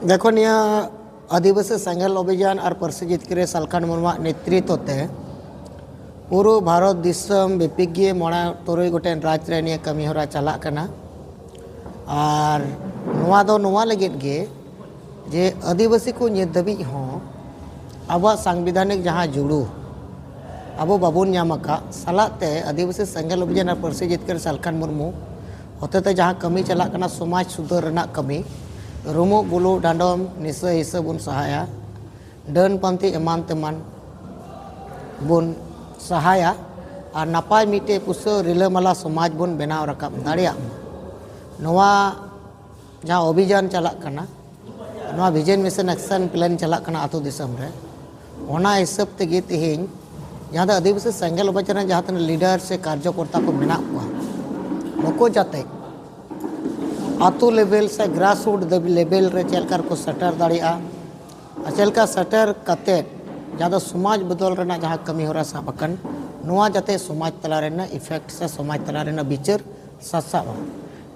देखो निया आदिवासी संघर्ष अभियान और पार्सी जितकर सालखान मुर्मू नेतृत्व ते पूरा भारत दिसम बेपिगे मोड़ा तुरुई गोटेन राज रे निया कमी होरा चला कना और नोआ दो नोआ लगित गे जे आदिवासी को नित दबी हो अब संविधानिक जहाँ जुड़ू अब बाबून नामका सालाते आदिवासी संघर्ष अभियान और पार्सी जितकर सालखान मुर्मू होते जहाँ कमी चला कना समाज सुधार रना कमी रुमु बुलु डांडम निसा हिसा बुन सहाया डन पंथी एमान तेमान बुन सहाया और नापाय मिटे पुसो रिलामाला समाज बुन बनाव रकाब दाड़िया नोआ जहाँ अभियान चला कना नोआ विजन मिशन एक्शन प्लान चला कना आतो दिसम रे ओना हिसाब तेगे तेहें जहाँ आदिवासी संघर्ष अभियान जहाँ तक लीडर से कार्यकर्ता को मेना हुआ नको जाते आतु लेवल से ग्रास रूट लेवल रे चलकर को सेटर दाड़िया चलका सेटर कते जहाँ समाज बदल रना जहाँ कमी होरा साबकन नोआ जाते समाज तला रेना इफेक्ट से समाज तला रेना बिचर ससावा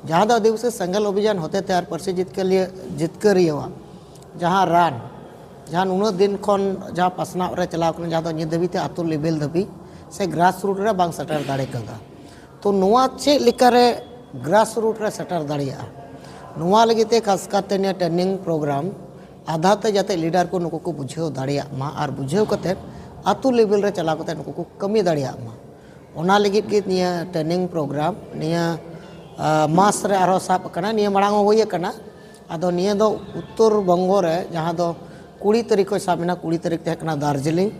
जहाँ आदिवासी संघर्ष अभियान होते थे पार्सी जितकरिया जहाँ रान जहाँ उन दिन खन जहाँ पासना रे चलाव कना जहाँ नित दबीते आतु लेवल दबी से ग्रास रूट रे बांग सेटर दाड़े कदा तो नोआ चे लिकारे ग्रास रूट रे सेटर दाड़िया नोआ लगिते खास करते ने ट्रेनिंग प्रोग्राम आधा ते जाते लीडर को नुको को बुझाव दाड़िया मा और बुझाव कते आतु लेवल रे चला कते नुको को कमी दाड़िया मा ओना लगित के निया ट्रेनिंग प्रोग्राम निया मास रे आरो साब कना निया मांग होय कना आदो निया दो उत्तर बंगो रे जहां दो 20 तारीख को साबना 20 तारीख ते कना दार्जिलिंग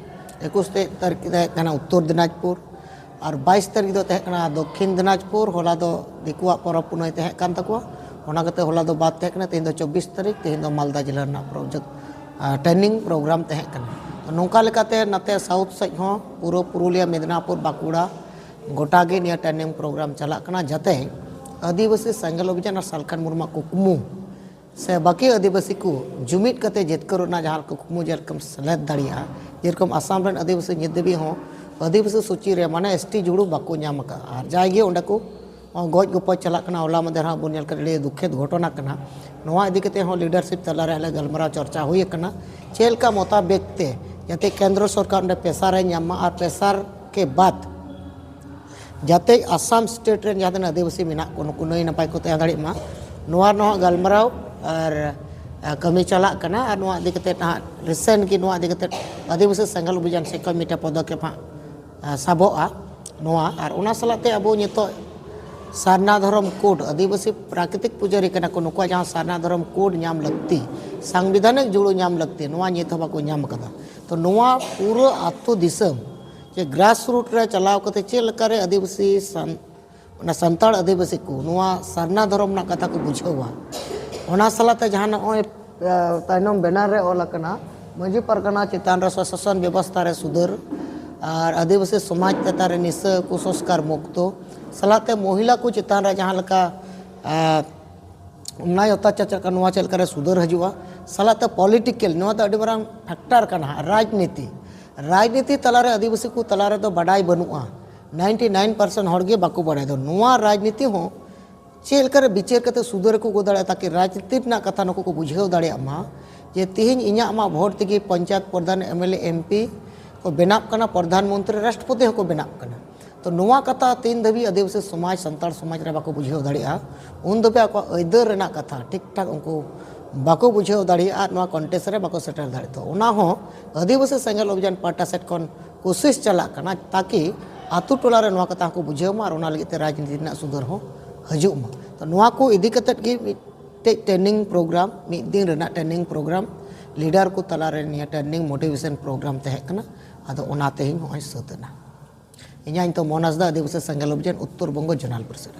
21 तारीख ते कना उत्तर दिनाजपुर और 22 तारीख दो तहे कना दक्षिण दिनाजपुर होला दो दिकुआ परब पुनय तहे कान तकुआ ओना कते होला दो बात तहे कना तेन दो 24 तारीख तेन दो मालदा जिला ना प्रोजेक्ट ट्रेनिंग प्रोग्राम तहे कना तो नोका लेकाते नते साउथ सज हो पूरा पुरुलिया मेदिनापुर बाकुड़ा गोटागे निया ट्रेनिंग प्रोग्राम चला कना जाते आदिवासी संघर्ष अभियान और सालखान मुर्मू कुकमु से बाकी आदिवासी को जुमित कते जितकरना जहाँ कुकमु जेरकम सेलेद दाड़िया जेरकम आसाम रन आदिवासी नित देवी हो आदिवासी सूची रे माने एसटी जुड़ू बाको नाम का और जायगे ओंडे को गज गपज चला कना होला मदे हाँ बुन दुखेद घटना कना नोआ इदी कते हो लीडरशिप तला रे गलमाराव चर्चा हुई कना चेलका मुताबिक ते जाते केंद्र सरकार ओंडे पेसार रे नामा और पेसार के बाद जाते आसाम स्टेट रे जहाँ आदिवासी मेना को नुकु नई नपाय को तय दाड़ी मा नोआ नोआ गलमाराव और कमी चला कना और नोआ इदी कते रिसेंट की नोआ इदी कते आदिवासी संघर्ष अभियान से कमिटा पदक्षेप साबोआ नोआ और उना सलाते अब नितो सारना धर्म कोड आदिवासी प्राकृतिक पुजारी कना को नुको जहाँ सारना धर्म कोड नाम लगती संविधानिक जुड़ो नाम लगती नोआ नित बाको नाम कदा तो नोआ पूरा आतो दिसम जे ग्रास रूट रे चलाव कते चेलकारे आदिवासी संताड़ आदिवासी को नोआ सारना धर्म ना कथा को बुझावा ओना सलाते जहाँ नोय तायनम बैनर रे ओला कना मांझी परगना चितान रे शासन व्यवस्था रे सुधार और आदिवासी समाज चेतान रे निशा कुसंस्कार मुक्तो सलाते महिला को चितान रे जहाँ लका अन्याय अत्याचार का नोआ चलकर सुधार हजुआ सलाते पॉलिटिकल नोआ तो अडी मारांग फैक्टर कना राजनीति तलारे आदिवासी को तलारे तो बड़ाई बनुआ 99% हड़गे बाको बड़ाई दो नोआ राजनीति हो चेलकर विचार करते सुधार को गोदाड़े ताकि राजनीति ना कथा नको को बुझाव दाड़े मा जे तिहिन इन्या मा भोट तगी पंचायत प्रधान एमएलए एमपी को बनाव कना प्रधानमंत्री राष्ट्रपति को बनाव कना तो नोआ कथा तीन दबी आदिवासी समाज संताड़ समाज रे बाको बुझाव दाड़िया उन दबे आको अयदर रेना कथा ठीक ठाक उनको बाको बुझाव दाड़िया नोआ कॉन्टेस्ट रे बाको सेटल दाड़े तो ओना हो आदिवासी संघर्ष अभियान पार्टा सेट कौन कोशिश चला कना ताकि आतु टोला रे नोआ कथा को बुझाव मा और ओना लगिते राजनीति ना सुधार हो हजु मा तो नोआ को इदी कतेट गी ट्रेनिंग प्रोग्राम मिद दिन रेना ट्रेनिंग प्रोग्राम लीडर को तला रे निया ट्रेनिंग मोटिवेशन प्रोग्राम तहे कना आदो ओना तेहिं होय सतना इन्या तो मोनासदा आदिवासी संघर्ष अभियान उत्तर बंग जोनाल परिषद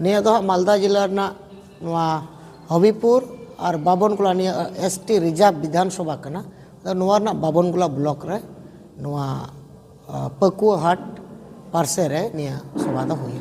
निया दो मालदा जिला ना नोआ हबीपुर और बाबनगुला निया एसटी रिजर्व विधानसभा कना तो नोआ ना बाबनगुला ब्लॉक रे नोआ पकुआ हाट पार्से रे निया सभा दा हुई।